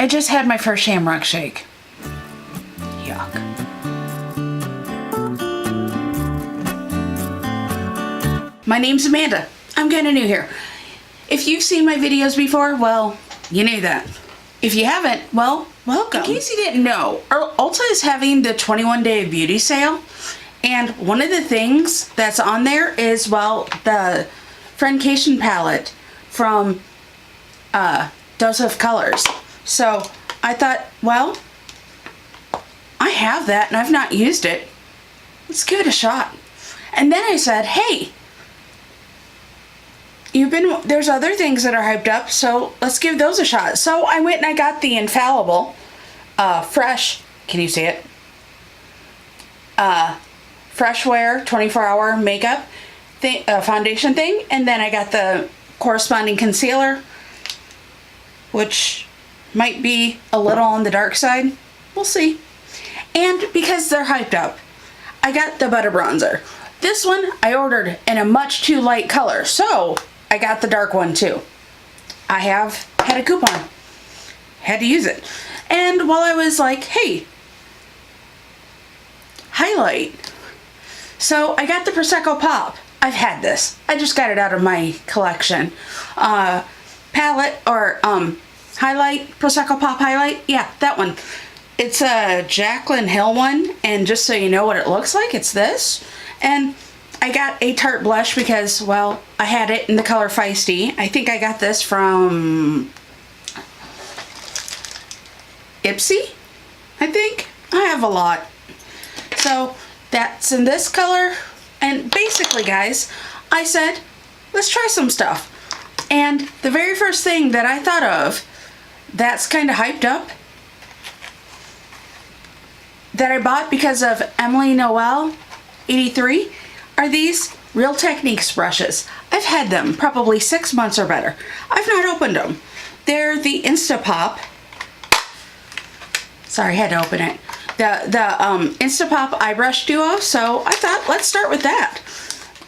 I just had my first shamrock shake. Yuck. My name's Amanda. I'm kind of new here. If you've seen my videos before, well, you knew that. If you haven't, well, welcome. In case you didn't know, Ulta is having the 21-day beauty sale. And one of the things that's on there is, well, the Friendcation palette from Dose of Colors. So I thought, well, I have that and I've not used it. Let's give it a shot. And then I said, hey, there's other things that are hyped up, so let's give those a shot. So I went and I got the Infallible Fresh, can you see it? Fresh Wear 24-hour makeup thing, foundation thing, and then I got the corresponding concealer, which might be a little on the dark side. We'll see. And because they're hyped up, I got the Butter Bronzer. This one I ordered in a much too light color, so I got the dark one too. I have had a coupon. Had to use it. And while I was like, hey, highlight. So I got the Prosecco Pop. I've had this. I just got it out of my collection. Palette or highlight, Prosecco Pop highlight. Yeah, that one. It's a Jaclyn Hill one, and just so you know what it looks like, it's this. And I got a Tarte blush because, well, I had it in the color Feisty. I think I got this from Ipsy, I think. I have a lot. So that's in this color. And basically, guys, I said, let's try some stuff. And the very first thing that I thought of that's kind of hyped up, that I bought because of Emily Noel 83, are these Real Techniques brushes. I've had them probably 6 months or better. I've not opened them. They're the Instapop. Sorry, I had to open it. The Instapop Eye Brush Duo. So I thought, let's start with that.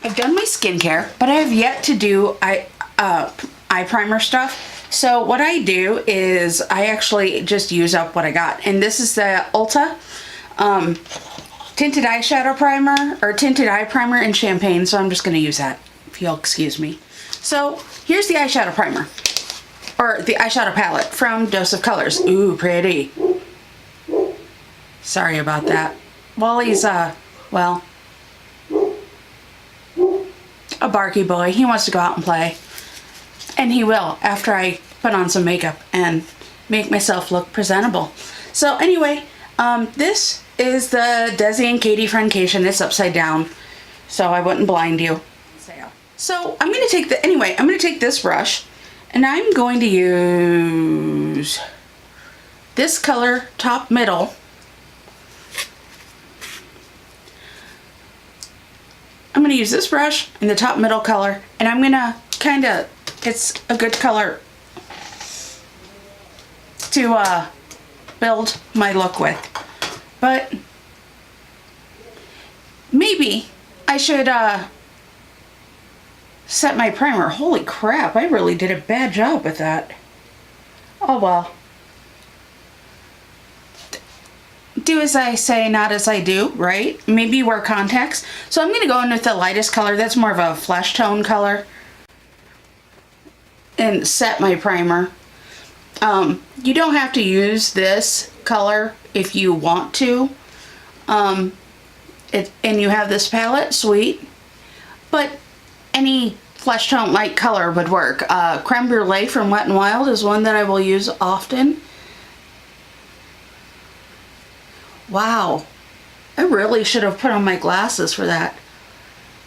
I've done my skincare, but I have yet to do eye primer stuff. So what I do is I actually just use up what I got. And this is the Ulta tinted eyeshadow primer, or tinted eye primer in champagne, so I'm just going to use that, if you'll excuse me. So here's the eyeshadow primer, or the eyeshadow palette from Dose of Colors. Ooh, pretty. Sorry about that. Wally's, well, a barky boy. He wants to go out and play. And he will after I put on some makeup and make myself look presentable. So anyway, this is the Desi and Katie Friendcation. It's upside down, so I wouldn't blind you. So I'm going to take I'm going to take this brush, and I'm going to use this color, Top Middle. I'm going to use this brush in the top middle color, and I'm going to kind of, it's a good color to build my look with. But maybe I should set my primer. Holy crap, I really did a bad job with that. Oh well. Do as I say, not as I do, right? Maybe wear contacts. So I'm going to go in with the lightest color. That's more of a flesh tone color. And set my primer. You don't have to use this color if you want to. And you have this palette, sweet. But any flesh tone light color would work. Creme Brulee from Wet n Wild is one that I will use often. Wow, I really should have put on my glasses for that.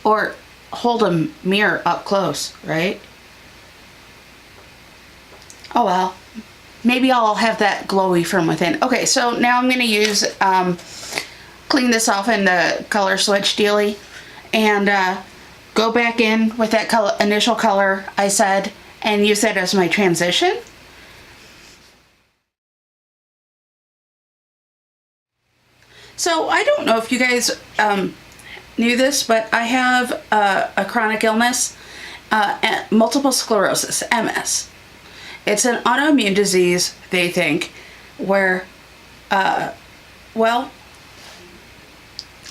Or hold a mirror up close, right? Oh well, maybe I'll have that glowy from within. Okay, so now I'm going to use, clean this off in the color switch dealy, and go back in with that color, initial color I said, and use that as my transition. So I don't know if you guys knew this, but I have a chronic illness, multiple sclerosis, MS. It's an autoimmune disease, they think, where, well,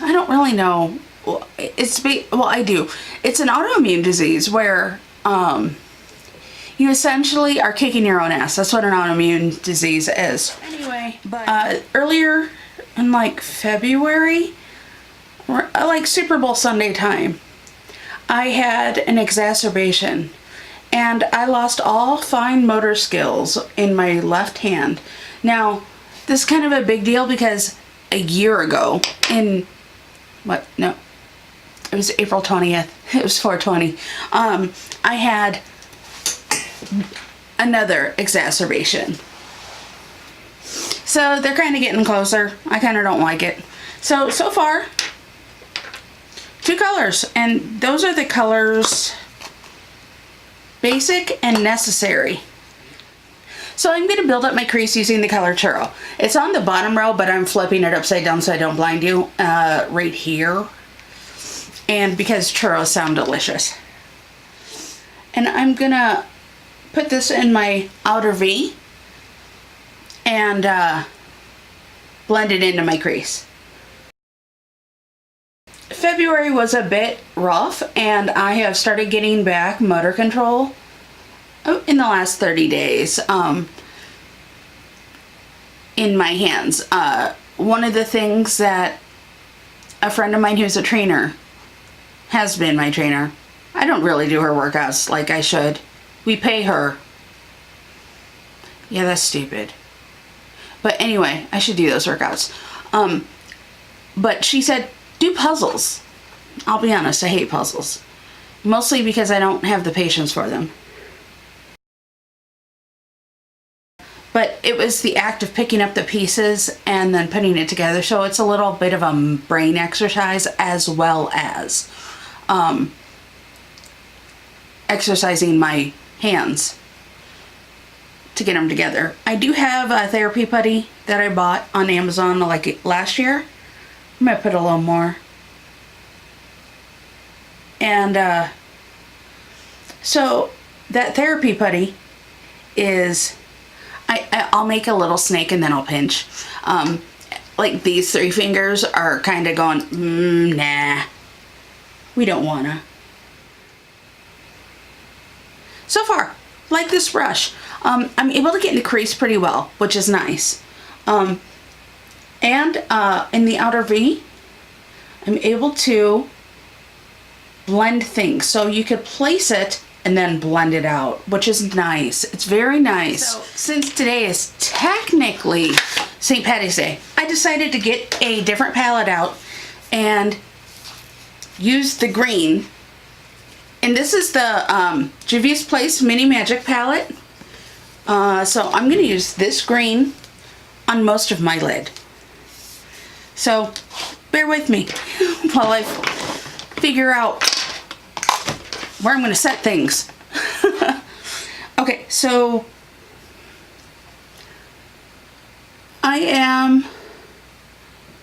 I don't really know. Well, I do. It's an autoimmune disease where, you essentially are kicking your own ass. That's what an autoimmune disease is. Anyway, but earlier in like February, like Super Bowl Sunday time, I had an exacerbation and I lost all fine motor skills in my left hand. Now, this is kind of a big deal because a year ago it was April 20th. It was 4/20. I had another exacerbation. So they're kind of getting closer. I kind of don't like it. So far, 2 colors, and those are the colors Basic and Necessary. So I'm going to build up my crease using the color Churro. It's on the bottom row, but I'm flipping it upside down so I don't blind you, right here. And because churros sound delicious. And I'm going to put this in my outer V and blend it into my crease. February was a bit rough, and I have started getting back motor control in the last 30 days in my hands. One of the things that a friend of mine who's a trainer, has been my trainer, I don't really do her workouts like I should. We pay her. Yeah, that's stupid. But anyway, I should do those workouts. But she said, do puzzles. I'll be honest, I hate puzzles. Mostly because I don't have the patience for them. But it was the act of picking up the pieces and then putting it together. So it's a little bit of a brain exercise as well as exercising my hands to get them together. I do have a therapy putty that I bought on Amazon like last year. I'm going to put a little more. And so that therapy putty is, I'll make a little snake and then I'll pinch. Like these 3 fingers are kind of going, nah, we don't wanna. So far, like this brush, I'm able to get in the crease pretty well, which is nice. And in the outer V, I'm able to blend things. So you could place it and then blend it out, which is nice. It's very nice. So since today is technically St. Patty's Day, I decided to get a different palette out and use the green. And this is the Juvia's Place Mini Magic palette. So I'm going to use this green on most of my lid. So bear with me while I figure out where I'm going to set things. Okay, so I am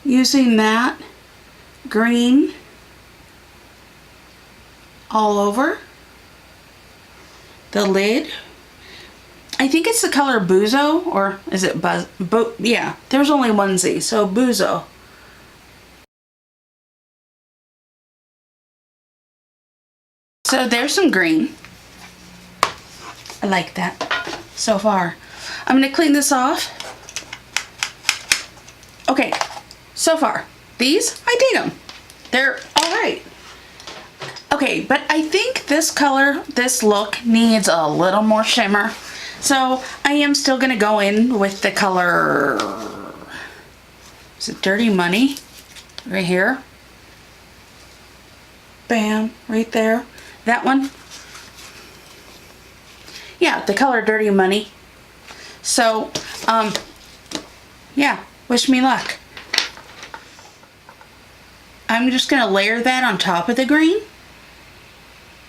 using that green all over the lid. I think it's the color Buzo, or is it yeah, there's only one Z, so Buzo. So there's some green. I like that so far. I'm going to clean this off. Okay, so far, these, I dig them. They're all right. Okay, but I think this color, this look needs a little more shimmer. So I am still going to go in with the color, is it Dirty Money? Right here. Bam, right there. That one. Yeah, the color Dirty Money. So, yeah, wish me luck. I'm just going to layer that on top of the green,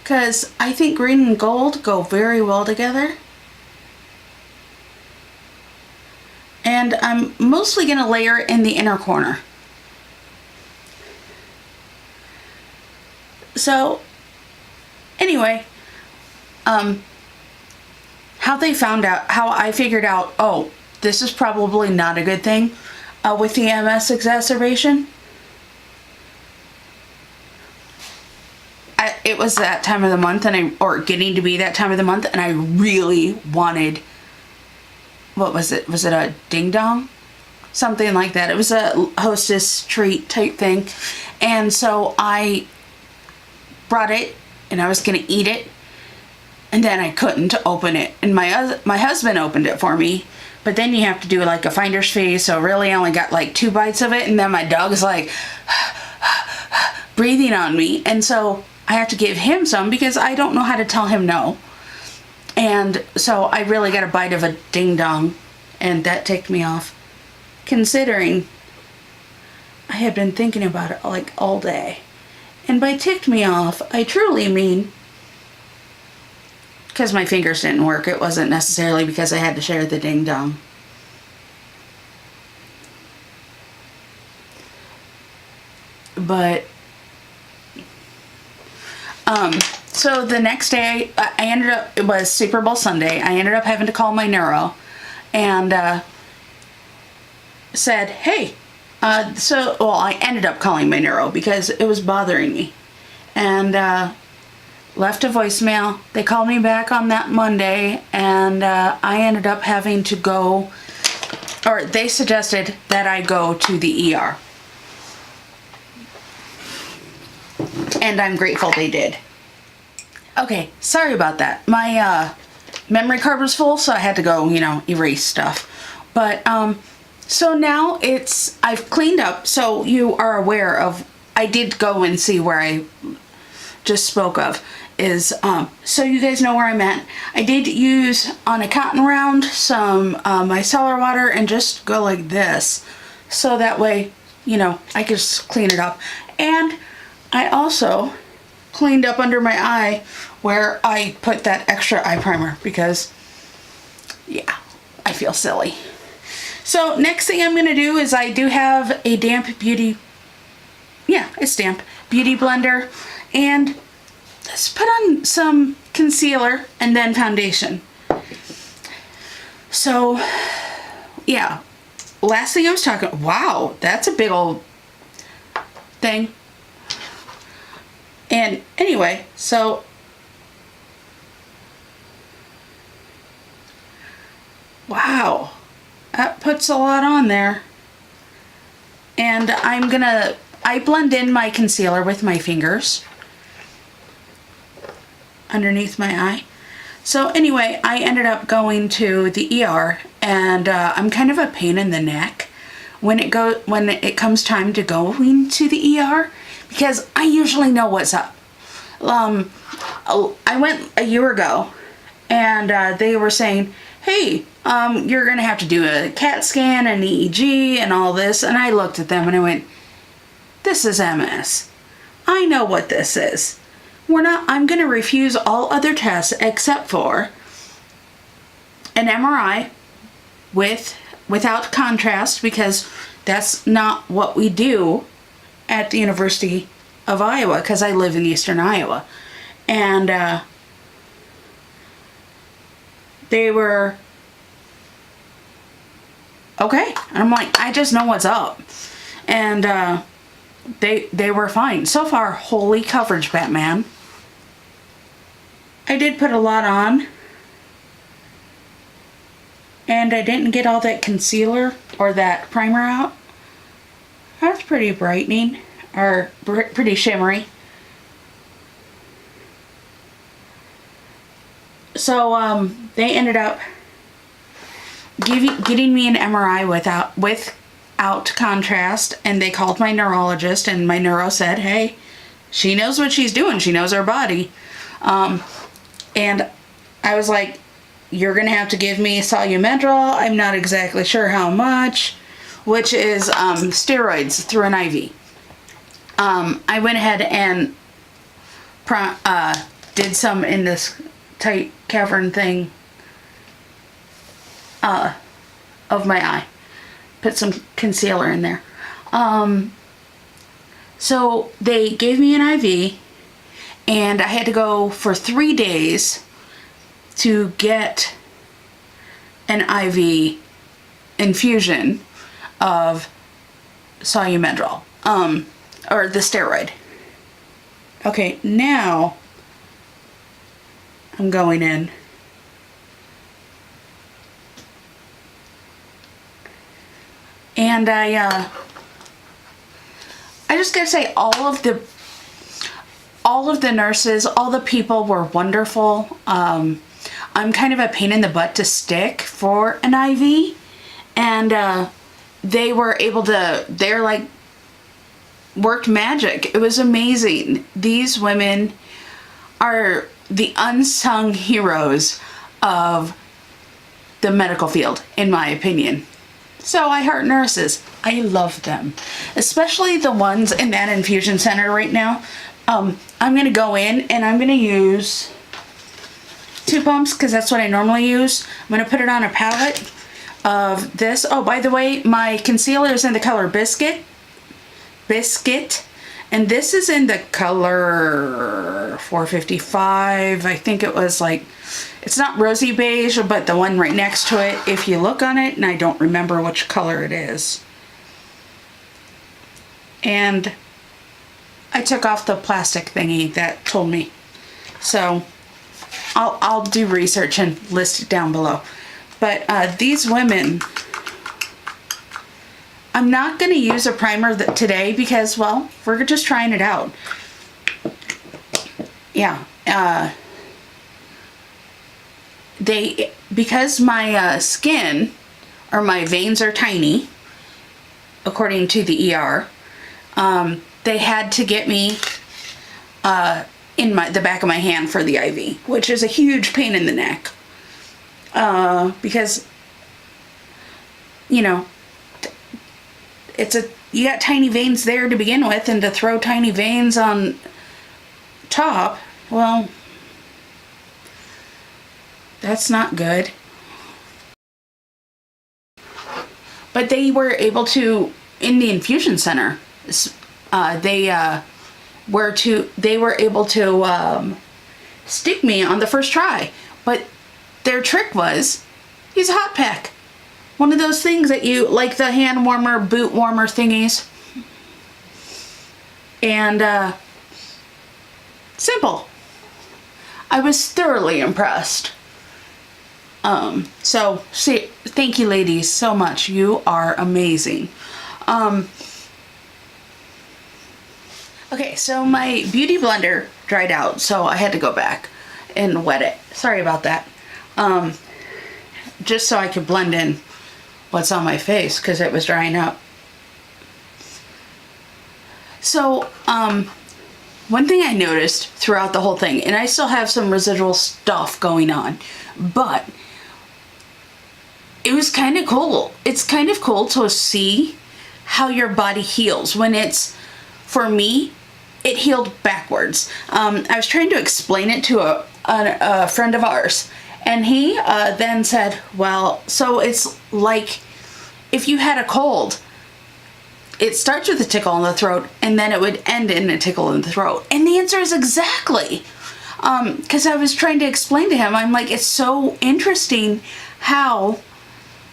because I think green and gold go very well together. And I'm mostly going to layer it in the inner corner. So, anyway, how how they found out, how I figured out, oh, this is probably not a good thing with the MS exacerbation. It was that time of the month, or getting to be that time of the month, and I really wanted, what was it? Was it a ding dong? Something like that. It was a hostess treat type thing. And so I brought it, and I was going to eat it, and then I couldn't open it. And my husband opened it for me, but then you have to do like a finder's fee, so really I only got like 2 bites of it, and then my dog's like breathing on me, and so I have to give him some because I don't know how to tell him no. And so I really got a bite of a ding dong, and that ticked me off, considering I had been thinking about it like all day. And by ticked me off, I truly mean because my fingers didn't work. It wasn't necessarily because I had to share the ding dong. But so the next day, I ended up, it was Super Bowl Sunday, I ended up having to call my neuro, and said, hey, I ended up calling my neuro because it was bothering me, and left a voicemail. They called me back on that Monday, and I ended up having to go, or they suggested that I go to the ER. And I'm grateful they did. Okay, sorry about that. My memory card was full, so I had to go, erase stuff. But, so now I've cleaned up, so you are aware of, I did go and see where I just spoke of, is, so you guys know where I'm at. I did use, on a cotton round, some micellar water and just go like this. So that way, I could just clean it up. And I also cleaned up under my eye where I put that extra eye primer because, yeah, I feel silly. So next thing I'm going to do is I do have a damp beauty, it's damp, beauty blender, and let's put on some concealer and then foundation. So, yeah, last thing I was talking, wow, that's a big old thing. And anyway, so wow, that puts a lot on there. And I blend in my concealer with my fingers underneath my eye. So anyway, I ended up going to the ER, and I'm kind of a pain in the neck when it comes time to going to the ER, because I usually know what's up. I went a year ago, and they were saying, hey, you're gonna have to do a CAT scan, an EEG, and all this. And I looked at them and I went, this is MS. I know what this is. I'm gonna refuse all other tests except for an MRI without contrast, because that's not what we do at the University of Iowa, because I live in eastern Iowa. And they were okay. I'm like, I just know what's up. And they were fine. So far, holy coverage, Batman. I did put a lot on, and I didn't get all that concealer or that primer out. That's pretty brightening, or pretty shimmery. So they ended up getting me an MRI without contrast, and they called my neurologist, and my neuro said, hey, she knows what she's doing. She knows her body. And I was like, you're going to have to give me Solumentrol. I'm not exactly sure how much, which is steroids through an IV. I went ahead and did some in this tight cavern thing of my eye. Put some concealer in there. So they gave me an IV, and I had to go for 3 days to get an IV infusion of Solumedrol, or the steroid. Okay, now I'm going in. And I just gotta say, all of the nurses, all the people were wonderful. I'm kind of a pain in the butt to stick for an IV, and they were able to, they're like, worked magic. It was amazing. These women are the unsung heroes of the medical field, in my opinion. So I heart nurses. I love them, especially the ones in that infusion center right now. I'm going to go in and I'm going to use 2 pumps because that's what I normally use. I'm going to put it on a palette of this. Oh, by the way, my concealer is in the color Biscuit. And this is in the color 455. I think it was like, it's not rosy beige, but the one right next to it, if you look on it, and I don't remember which color it is. And I took off the plastic thingy that told me. So I'll do research and list it down below. But these women, I'm not going to use a primer today because, well, we're just trying it out. Yeah. Because my skin, or my veins are tiny, according to the ER, they had to get me in the back of my hand for the IV, which is a huge pain in the neck. Because, you know, you got tiny veins there to begin with, and to throw tiny veins on top, well, that's not good. But they were able to, in the infusion center, they were able to stick me on the first try. But their trick was, use a hot pack. One of those things that you, like the hand warmer, boot warmer thingies. And simple. I was thoroughly impressed. So thank you ladies so much. You are amazing. Okay, so my beauty blender dried out, so I had to go back and wet it. Sorry about that. Just so I could blend in what's on my face because it was drying up. So, one thing I noticed throughout the whole thing, and I still have some residual stuff going on, but it was kind of cool. It's kind of cool to see how your body heals when it's, for me, it healed backwards. I was trying to explain it to a friend of ours, and he then said, well, so it's like if you had a cold, it starts with a tickle in the throat and then it would end in a tickle in the throat. And the answer is exactly. Because I was trying to explain to him, I'm like, it's so interesting how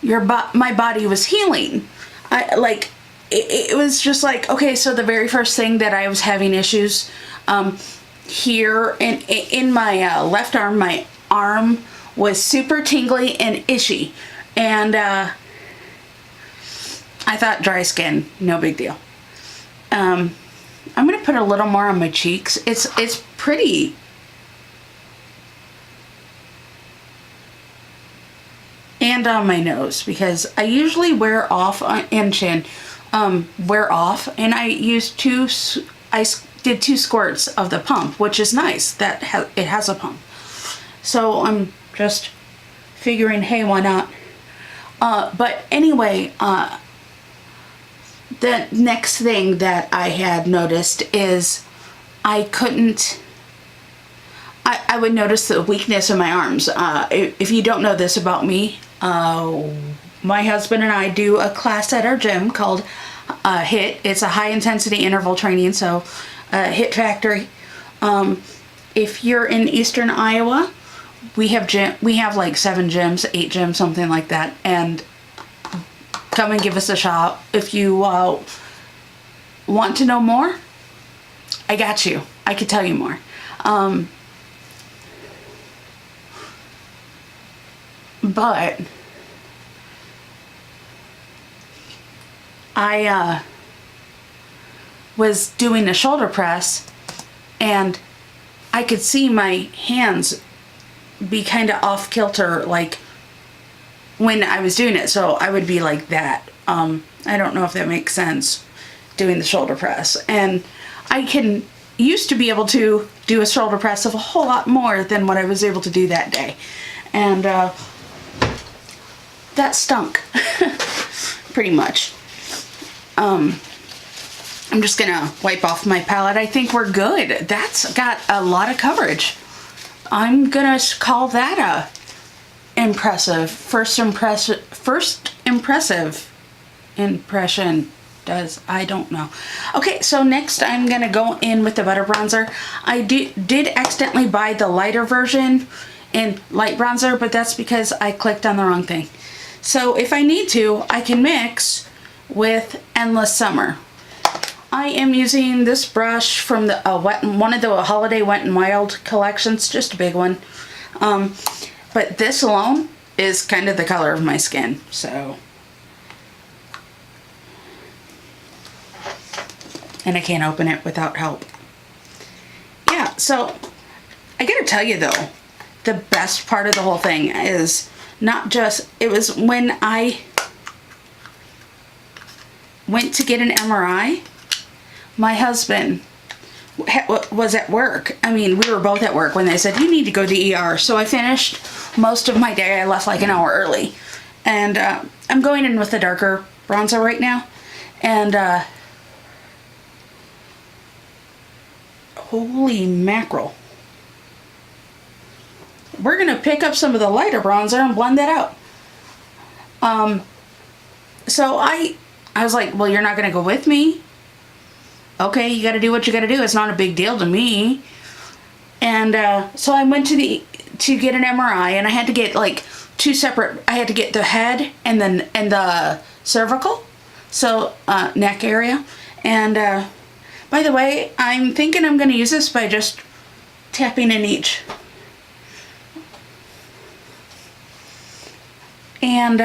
my body was healing. It was just like, okay, so the very first thing that I was having issues here in my left arm, my arm was super tingly and itchy. And I thought dry skin, no big deal. I'm going to put a little more on my cheeks. It's pretty. And on my nose, because I usually wear off, and chin, wear off, and I did 2 squirts of the pump, which is nice that it has a pump. So I'm just figuring, hey, why not? But anyway, the next thing that I had noticed is I would notice the weakness in my arms. If you don't know this about me, my husband and I do a class at our gym called HIT. It's a high intensity interval training, so HIT Factory. If you're in eastern Iowa we have like 7 gyms, 8 gyms, something like that, and come and give us a shot. If you want to know more, I got you. I could tell you more. But I was doing a shoulder press, and I could see my hands be kind of off kilter, like when I was doing it. So I would be like that. I don't know if that makes sense, doing the shoulder press. And I used to be able to do a shoulder press of a whole lot more than what I was able to do that day. And that stunk, pretty much. I'm just gonna wipe off my palette. I think we're good. That's got a lot of coverage. I'm gonna call that a first impressive impression. I don't know. Okay, so next I'm gonna go in with the butter bronzer. I did accidentally buy the lighter version in light bronzer, but that's because I clicked on the wrong thing. So if I need to, I can mix with Endless Summer. I am using this brush from the one of the holiday Wet n Wild collections, just a big one. But this alone is kind of the color of my skin, so. And I can't open it without help. Yeah, so I gotta tell you though, the best part of the whole thing is not just, it was when I went to get an MRI, my husband was at work. I mean, we were both at work when they said, you need to go to the ER. So I finished most of my day. I left like an hour early. And I'm going in with a darker bronzer right now. And holy mackerel. We're going to pick up some of the lighter bronzer and blend that out. So I was like, well, you're not going to go with me. Okay, you got to do what you got to do. It's not a big deal to me. And so I went to get an MRI, and I had to get like 2 separate. I had to get the head and the cervical, so neck area. And by the way, I'm thinking I'm going to use this by just tapping in each. And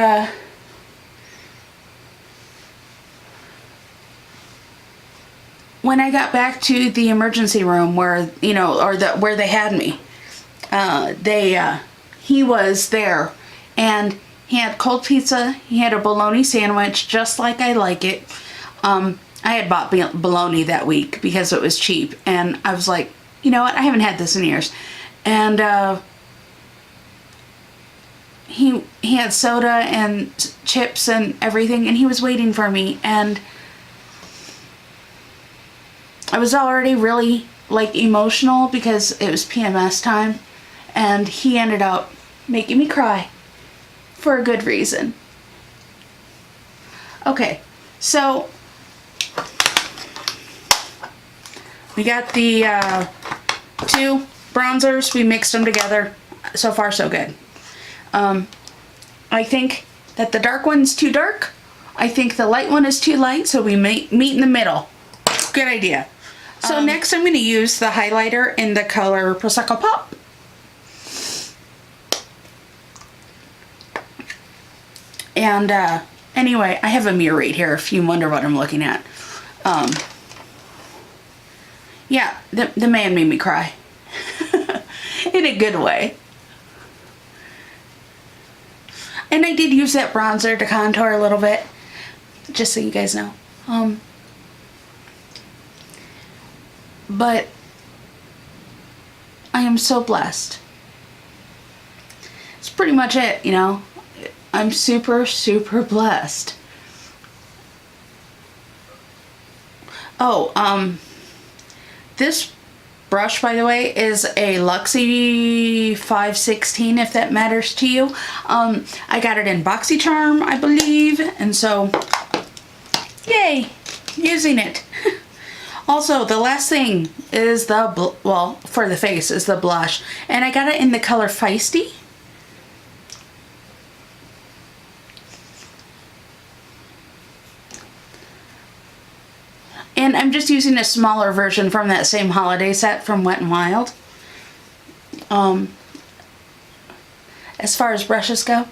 when I got back to the emergency room where, you know, or where they had me, he was there, and he had cold pizza. He had a bologna sandwich, just like I like it. I had bought bologna that week because it was cheap, and I was like, you know what? I haven't had this in years. And he had soda and chips and everything, and he was waiting for me, and I was already really like emotional because it was PMS time, and he ended up making me cry for a good reason. Okay, so we got the 2 bronzers. We mixed them together. So far, so good. I think that the dark one's too dark. I think the light one is too light, so we meet in the middle. Good idea. So next I'm going to use the highlighter in the color Prosecco Pop. And anyway, I have a mirror right here if you wonder what I'm looking at. Yeah, the man made me cry. In a good way. And I did use that bronzer to contour a little bit, just so you guys know. But I am so blessed. It's pretty much it, you know. I'm super, super blessed. Oh, this brush, by the way, is a Luxie 516, if that matters to you. I got it in BoxyCharm, I believe, and so, yay, using it. Also, the last thing is the, well, for the face is the blush. And I got it in the color Feisty. And I'm just using a smaller version from that same holiday set from Wet n Wild. As far as brushes go.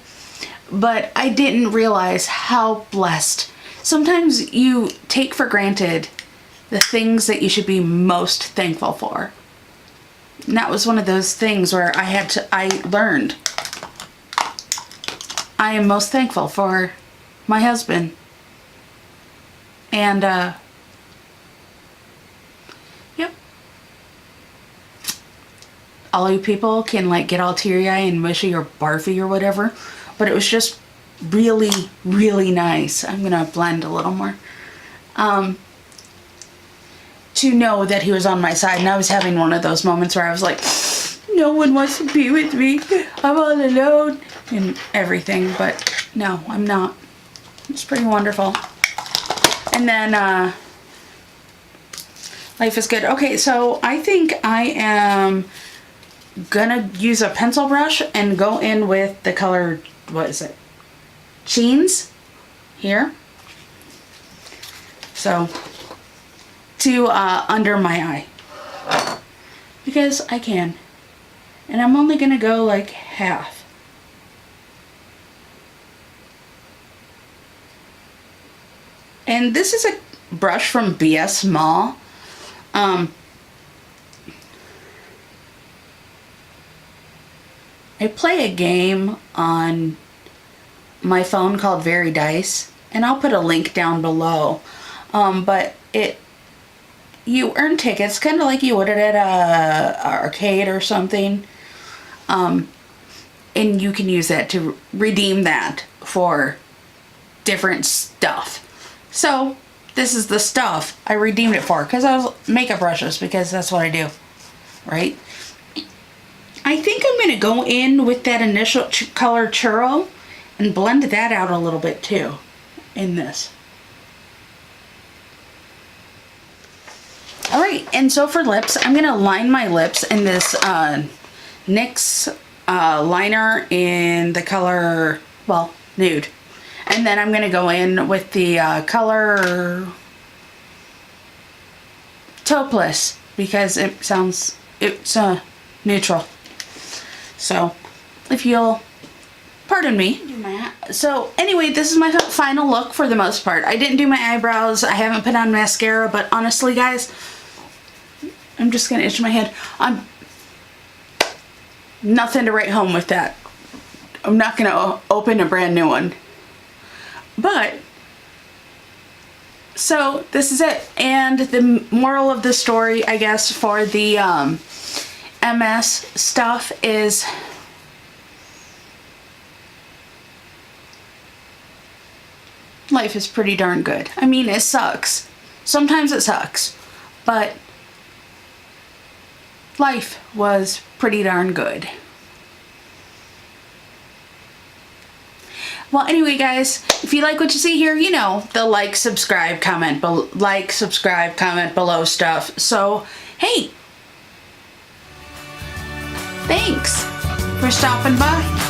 But I didn't realize how blessed. Sometimes you take for granted the things that you should be most thankful for. And that was one of those things where I learned. I am most thankful for my husband. And, yep. All you people can like get all teary-eyed and mushy or barfy or whatever. But it was just really, really nice. I'm gonna blend a little more. To know that he was on my side. And I was having one of those moments where I was like, no one wants to be with me. I'm all alone. And everything. But no, I'm not. It's pretty wonderful. And then, life is good. Okay, so I think I am gonna use a pencil brush and go in with the color, what is it? Jeans here. So, to under my eye. Because I can. And I'm only gonna go like half. And this is a brush from BS Mall. I play a game on my phone called Very Dice, and I'll put a link down below. But you earn tickets, kind of like you would at a arcade or something. And you can use that to redeem that for different stuff. So this is the stuff I redeemed it for, because I was makeup brushes, because that's what I do, right? I think I'm going to go in with that initial color Churro and blend that out a little bit too in this. Alright, and so for lips, I'm going to line my lips in this NYX liner in the color, well, nude. And then I'm going to go in with the color Taupeless, because it's neutral. So, if you'll pardon me. So, anyway, this is my final look for the most part. I didn't do my eyebrows. I haven't put on mascara, but honestly, guys, I'm just going to itch my head. I'm nothing to write home with that. I'm not going to open a brand new one. But, so this is it. And the moral of the story, I guess, for the MS stuff is life is pretty darn good. I mean, it sucks. Sometimes it sucks. But life was pretty darn good. Well, anyway, guys, if you like what you see here, you know, the like, subscribe, comment below stuff. So, hey, thanks for stopping by.